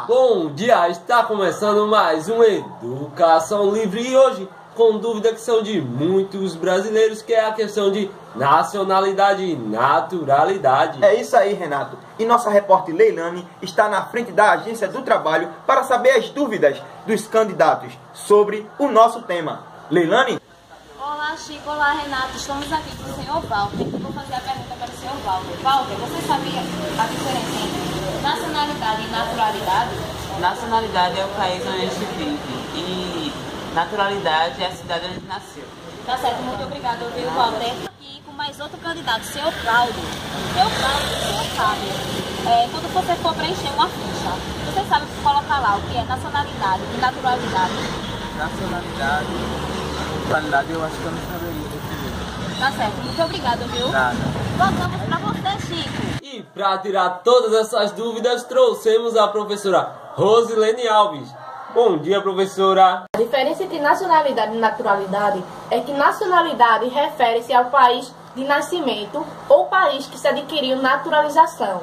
Bom dia, está começando mais um Educação Livre e hoje com dúvida que são de muitos brasileiros, que é a questão de nacionalidade e naturalidade. É isso aí, Renato. E nossa repórter Leilane está na frente da Agência do Trabalho para saber as dúvidas dos candidatos sobre o nosso tema. Leilane? Olá, Chico. Olá, Renato. Estamos aqui com o senhor Walter. Eu vou fazer a pergunta para o senhor Walter. Walter, você sabia a diferença entre nacionalidade e naturalidade? Nacionalidade é o país onde a gente vive e naturalidade é a cidade onde nasceu. Tá certo, muito obrigada, viu, Walter? Aqui com mais outro candidato, o senhor Cláudio. Senhor Cláudio, o senhor sabe, quando você for preencher uma ficha, você sabe colocar lá o que é nacionalidade e naturalidade? Nacionalidade, naturalidade eu acho que eu não saberia definir. Tá certo, muito obrigada, viu? Nada. Voltamos para você, Chico. E para tirar todas essas dúvidas, trouxemos a professora Rosilene Alves. Bom dia, professora. A diferença entre nacionalidade e naturalidade é que nacionalidade refere-se ao país de nascimento ou país que se adquiriu naturalização.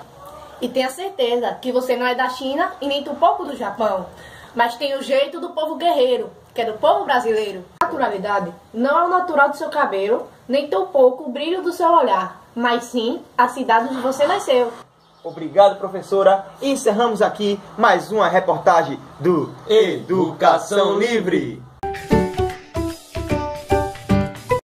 E tenha certeza que você não é da China e nem tampouco do Japão, mas tem o jeito do povo guerreiro, que é do povo brasileiro. Naturalidade não é o natural do seu cabelo, nem tampouco o brilho do seu olhar, mas sim a cidade onde você nasceu. Obrigado, professora. E encerramos aqui mais uma reportagem do Educação Livre.